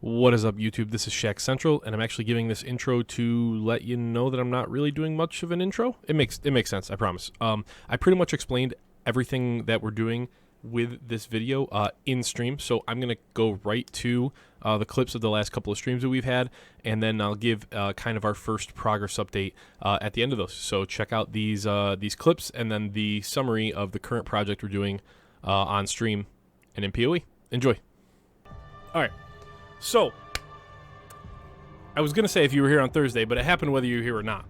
What is up, YouTube? This is Shack Central, and I'm actually giving this intro to let you know that I'm not really doing much of an intro. It makes sense, I promise. I pretty much explained everything that we're doing with this video in stream, so I'm gonna go right to the clips of the last couple of streams that we've had, and then I'll give kind of our first progress update at the end of those. So check out these clips, and then the summary of the current project we're doing on stream and in PoE. Enjoy. All right. So, I was going to say if you were here on Thursday, but it happened whether you were here or not.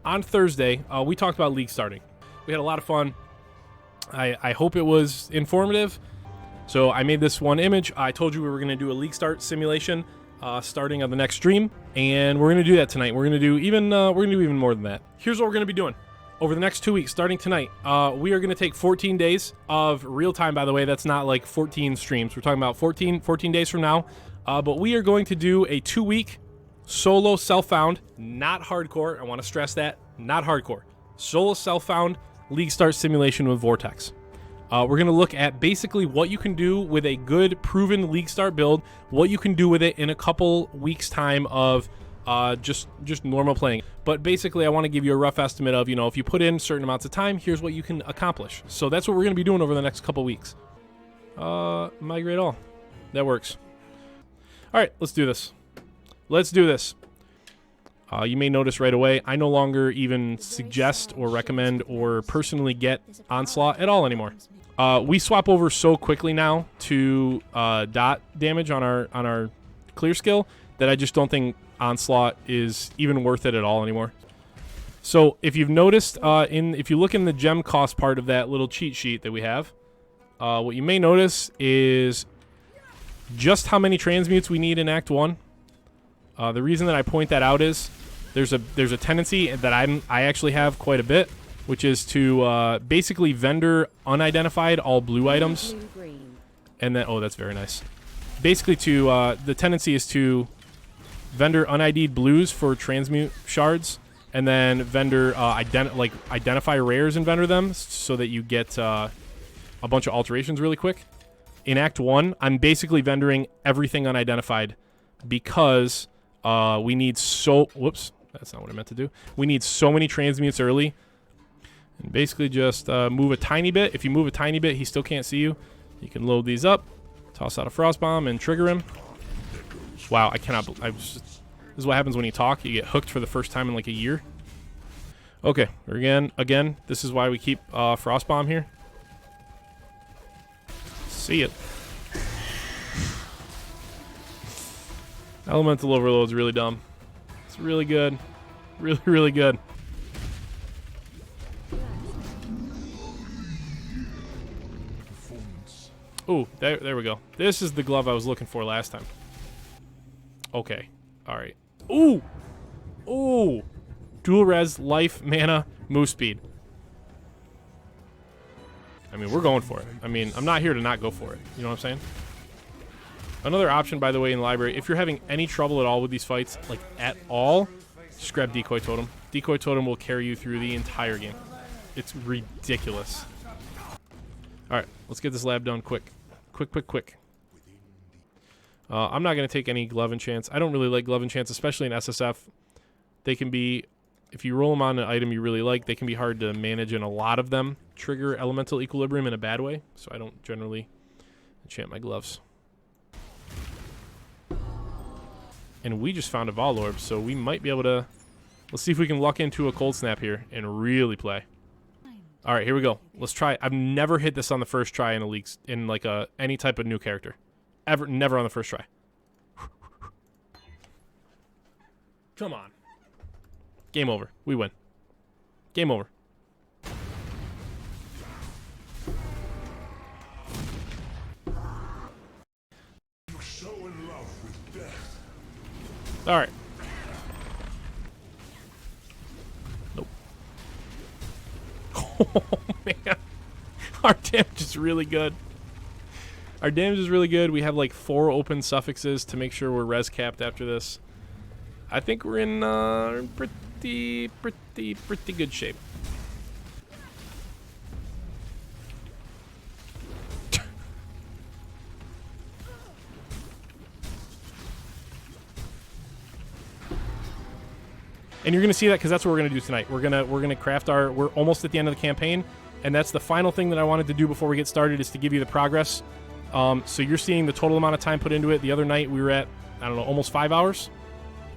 On Thursday, we talked about league starting. We had a lot of fun. I hope it was informative. So, I made this one image. I told you we were going to do a league start simulation starting on the next stream, and we're going to do that tonight. We're going to do even more than that. Here's what we're going to be doing. Over the next 2 weeks, starting tonight, we are going to take 14 days of real time, by the way. That's not like 14 streams. We're talking about 14 days from now. But we are going to do a 2-week solo self-found, not hardcore. I want to stress that, not hardcore. Solo self-found league start simulation with Vortex. We're going to look at basically what you can do with a good proven league start build, what you can do with it in a couple weeks time of just normal playing. But basically I want to give you a rough estimate of, you know, if you put in certain amounts of time, here's what you can accomplish. So that's what we're going to be doing over the next couple weeks. Migrate all. That works. All right, let's do this. Let's do this. You may notice right away, I no longer even suggest or recommend or personally get Onslaught at all anymore. We swap over so quickly now to dot damage on our clear skill that I just don't think Onslaught is even worth it at all anymore. So if you've noticed, if you look in the gem cost part of that little cheat sheet that we have, what you may notice is just how many transmutes we need in Act 1. The reason that I point that out is there's a tendency that I actually have quite a bit, which is to basically vendor unidentified all blue items. And then, oh, that's very nice. Basically the tendency is to vendor unID'd blues for transmute shards, and then vendor identify rares and vendor them so that you get a bunch of alterations really quick. In Act 1, I'm basically vendoring everything unidentified because we need whoops, that's not what I meant to do. We need so many transmutes early. And basically just move a tiny bit. If you move a tiny bit, he still can't see you. You can load these up, toss out a Frost Bomb, and trigger him. Wow, I cannot... this is what happens when you talk. You get hooked for the first time in like a year. Okay, again, this is why we keep Frost Bomb here. See it. Elemental Overload's really dumb. It's really good. Really, really good. Ooh, there we go. This is the glove I was looking for last time. Okay. Alright. Ooh! Ooh! Dual res, life, mana, move speed. I mean, we're going for it. I mean, I'm not here to not go for it. You know what I'm saying? Another option, by the way, in the library, if you're having any trouble at all with these fights, like at all, just grab Decoy Totem. Decoy Totem will carry you through the entire game. It's ridiculous. Alright, let's get this lab done quick. Quick. I'm not going to take any glove enchants. I don't really like glove enchants, especially in SSF. They can be, if you roll them on an item you really like, they can be hard to manage, and a lot of them trigger elemental equilibrium in a bad way, so I don't generally enchant my gloves. And we just found a Vol Orb, so we might be able to... Let's see if we can luck into a Cold Snap here and really play. Alright, here we go. Let's try. I've never hit this on the first try in a league, in like any type of new character. Never on the first try. Come on. Game over. We win. Game over. All right. Nope. Oh, man. Our damage is really good. Our damage is really good. We have like 4 open suffixes to make sure we're res capped after this. I think we're in pretty good shape. And you're going to see that because that's what we're going to do tonight. We're gonna craft our... We're almost at the end of the campaign, and that's the final thing that I wanted to do before we get started is to give you the progress. So you're seeing the total amount of time put into it. The other night we were at, I don't know, almost 5 hours.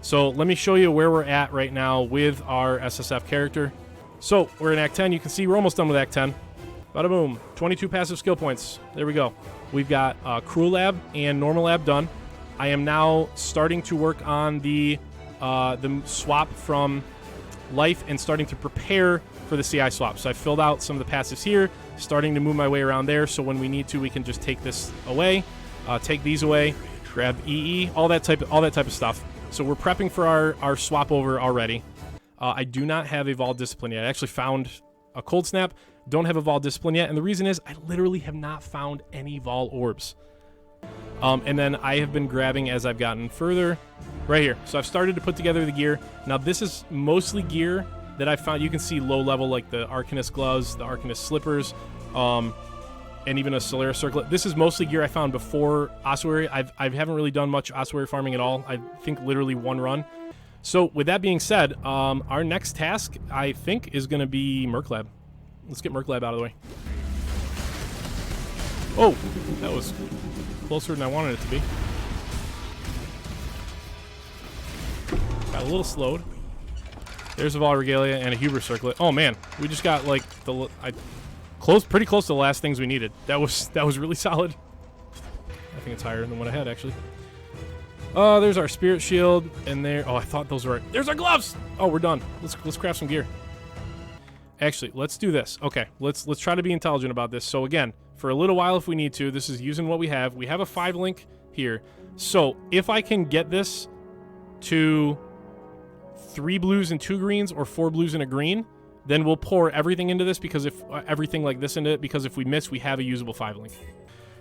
So let me show you where we're at right now with our SSF character. So we're in Act 10. You can see we're almost done with Act 10. Bada boom. 22 passive skill points. There we go. We've got Cruel Lab and Normal Lab done. I am now starting to work on the swap from Life and starting to prepare for the CI swap. So I filled out some of the passives here, starting to move my way around there. So when we need to, we can just take this away, take these away, grab EE, all that type of stuff. So we're prepping for our swap over already. I do not have a Vol Discipline yet. I actually found a Cold Snap. Don't have a Vol Discipline yet, and the reason is I literally have not found any Vol Orbs. And then I have been grabbing as I've gotten further right here. So I've started to put together the gear. Now this is mostly gear that I found. You can see low level like the Arcanist gloves, the Arcanist slippers, and even a Solaris circlet. This is mostly gear I found before ossuary. I haven't really done much ossuary farming at all. I think literally one run. So with that being said, our next task I think is going to be Merc Lab. Let's get Merc Lab out of the way. Oh, that was closer than I wanted it to be. Got a little slowed. There's a Vol Regalia and a Huber Circlet. Oh man, we just got like pretty close to the last things we needed. That was really solid. I think it's higher than what I had actually. There's our Spirit Shield and there. Oh, I thought those were. There's our gloves. Oh, we're done. Let's craft some gear. Actually, let's do this. Okay, let's try to be intelligent about this. So again, for a little while if we need to, this is using what we have. We have a 5-link here. So if I can get this to 3 blues and 2 greens or 4 blues and a green, then we'll pour everything into this because if everything like this into it, because if we miss, we have a usable 5-link.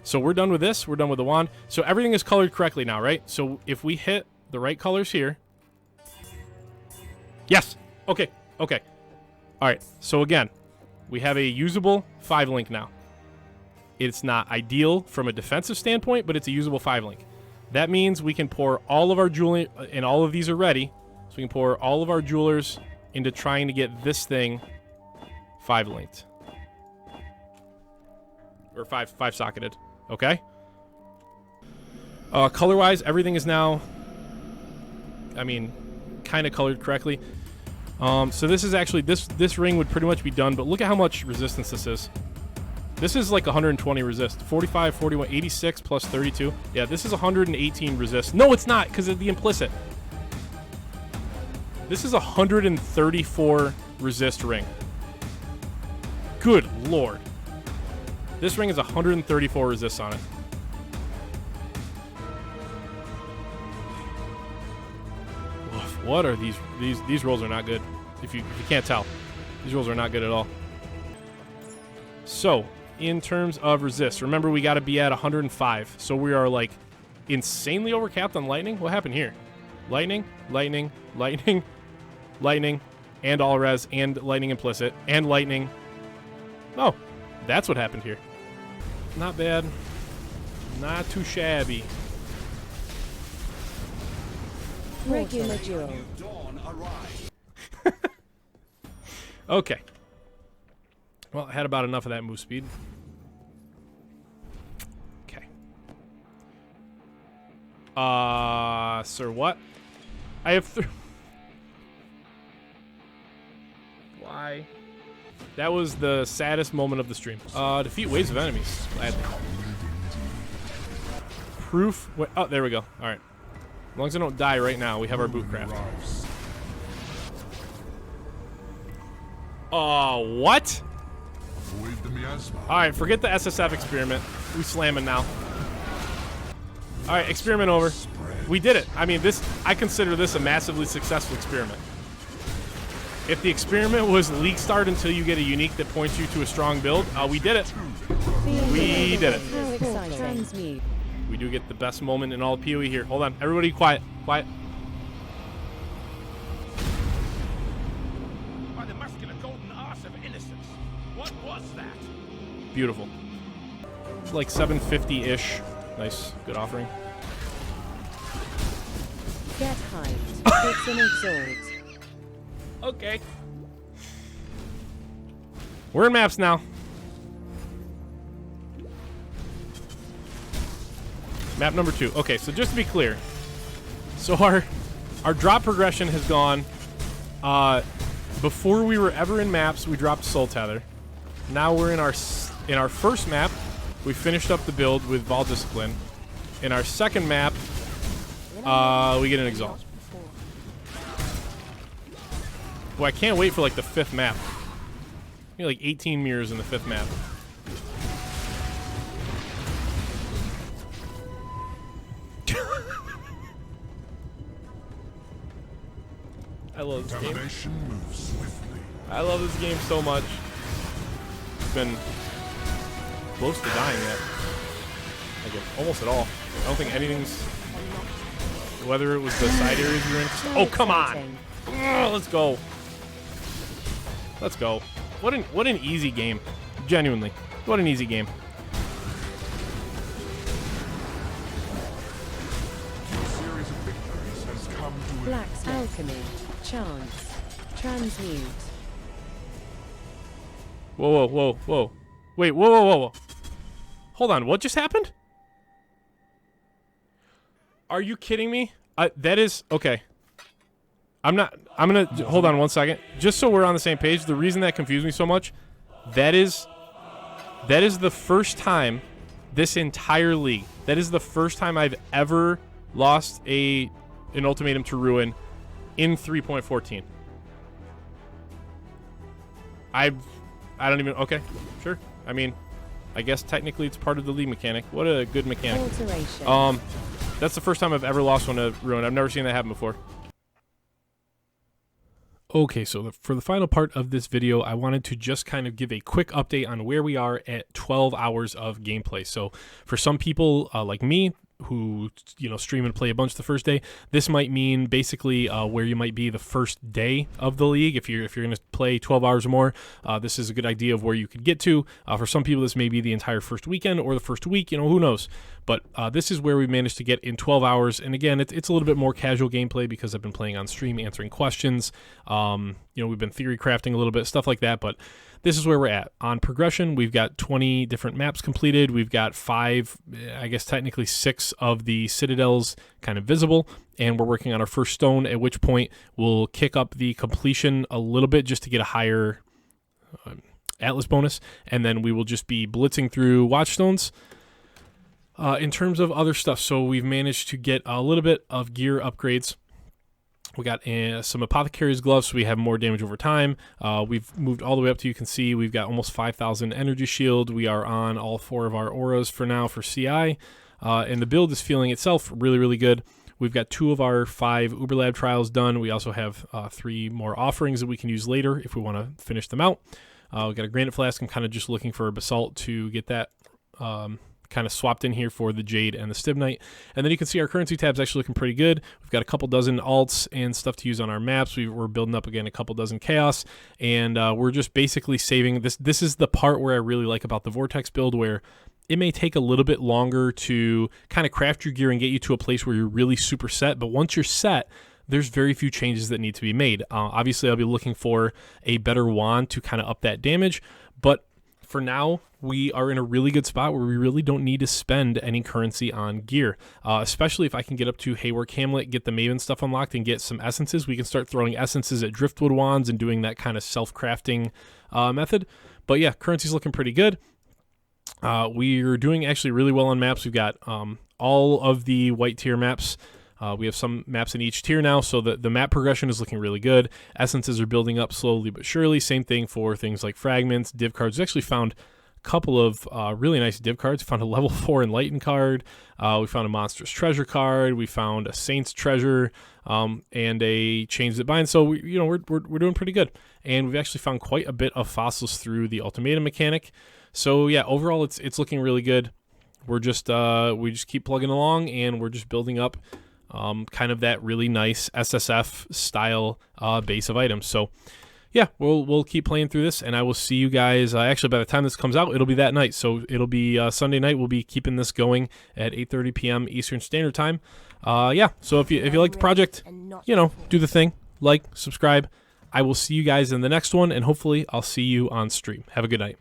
So we're done with this. We're done with the wand. So everything is colored correctly now, right? So if we hit the right colors here. Yes. Okay. Okay. All right, so again, we have a usable 5-link now. It's not ideal from a defensive standpoint, but it's a usable 5-link. That means we can pour all of our jewelry, and all of these are ready, so we can pour all of our jewelers into trying to get this thing 5-linked. Or 5-socketed, okay? Color-wise, everything is now, I mean, kind of colored correctly. So this is actually, this ring would pretty much be done, but look at how much resistance this is. This is like 120 resist. 45, 41, 86 plus 32. Yeah, this is 118 resist. No, it's not, because of the implicit. This is 134 resist ring. Good lord. This ring is 134 resist on it. What are these rolls are not good. If you can't tell, these rolls are not good at all. So in terms of resist, remember we got to be at 105. So we are like insanely overcapped on lightning. What happened here? Lightning, lightning, lightning, lightning, and all res, and lightning implicit, and lightning. Oh, that's what happened here. Not bad. Not too shabby. Regular Joe. Okay. Well, I had about enough of that move speed. Okay. Sir, what? I have Why? That was the saddest moment of the stream. Defeat waves of enemies. Gladly. Proof. Oh, there we go. All right. As long as I don't die right now, we have our boot craft. Oh, what? Alright, forget the SSF experiment. We slamming now. Alright, experiment over. We did it. I mean, I consider this a massively successful experiment. If the experiment was league start until you get a unique that points you to a strong build, we did it. We did it. How exciting. We do get the best moment in all of PoE here. Hold on. Everybody quiet. Quiet. By the muscular golden arse of innocence. What was that? Beautiful. It's like 750-ish. Nice. Good offering. Get hyped. It's an exalt. Okay. We're in maps now. Map number 2. Okay, so just to be clear, so our drop progression has gone. Before we were ever in maps, we dropped Soul Tether. Now we're in our first map. We finished up the build with Vol Discipline. In our second map, we get an Exalt. Well, I can't wait for like the 5th map. Like 18 mirrors in the 5th map. I love this game. I love this game so much. It's been close to dying yet. Like almost at all. I don't think anything's. Whether it was the side areas we were in. Oh, come on! Oh, let's go. Let's go. What an easy game. Genuinely. What an easy game. Black's Alchemy. Chance. Transmute. Whoa, whoa, whoa, whoa. Wait, whoa, whoa, whoa, whoa. Hold on, what just happened? Are you kidding me? That is... Okay. I'm gonna... Hold on one second. Just so we're on the same page, the reason that confused me so much, that is the first time this entire league, that is the first time I've ever lost an Ultimatum to Ruin in 3.14. I don't even... Okay, sure. I mean, I guess technically it's part of the league mechanic. What a good mechanic. Alteration. That's the first time I've ever lost one to Ruin. I've never seen that happen before. Okay, so for the final part of this video, I wanted to just kind of give a quick update on where we are at 12 hours of gameplay. So for some people like me, who stream and play a bunch the first day, this might mean basically where you might be the first day of the league. If you're going to play 12 hours or more, this is a good idea of where you could get to. For some people, this may be the entire first weekend or the first week. Who knows? But this is where we managed to get in 12 hours. And again, it's a little bit more casual gameplay because I've been playing on stream, answering questions. We've been theory crafting a little bit, stuff like that. But this is where we're at. On progression, we've got 20 different maps completed. We've got 5, I guess technically 6 of the citadels kind of visible. And we're working on our first stone, at which point we'll kick up the completion a little bit just to get a higher Atlas bonus. And then we will just be blitzing through Watchstones. In terms of other stuff, so we've managed to get a little bit of gear upgrades. We got some Apothecary's gloves, so we have more damage over time. We've moved all the way up to, you can see, we've got almost 5,000 energy shield. We are on all 4 of our auras for now for CI. And the build is feeling itself really, really good. We've got 2 of our 5 Uber Lab trials done. We also have 3 more offerings that we can use later if we want to finish them out. We've got a Granite Flask. I'm kind of just looking for a Basalt to get that kind of swapped in here for the Jade and the Stibnite. And then you can see our currency tab's actually looking pretty good. We've got a couple dozen alts and stuff to use on our maps. We're building up again a couple dozen chaos, and we're just basically saving this. This is the part where I really like about the Vortex build, where it may take a little bit longer to kind of craft your gear and get you to a place where you're really super set. But once you're set, there's very few changes that need to be made. Obviously, I'll be looking for a better wand to kind of up that damage, but for now, we are in a really good spot where we really don't need to spend any currency on gear, especially if I can get up to Haywork Hamlet, get the Maven stuff unlocked, and get some essences. We can start throwing essences at Driftwood wands and doing that kind of self-crafting method. But yeah, currency's looking pretty good. We're doing actually really well on maps. We've got all of the white tier maps. We have some maps in each tier now, so the map progression is looking really good. Essences are building up slowly but surely. Same thing for things like fragments, div cards. We actually found a couple of really nice div cards. We found a level 4 Enlighten card. We found a Monstrous Treasure card. We found a Saint's Treasure and a Chains That Bind. So we're doing pretty good. And we've actually found quite a bit of fossils through the Ultimatum mechanic. So yeah, overall it's looking really good. We're just we just keep plugging along, and we're just building up kind of that really nice SSF style base of items. So yeah, we'll keep playing through this, and I will see you guys. Actually, by the time this comes out, it'll be that night. So it'll be Sunday night. We'll be keeping this going at 8:30 p.m. Eastern Standard Time. Yeah. So if you like the project, do the thing, like, subscribe. I will see you guys in the next one, and hopefully I'll see you on stream. Have a good night.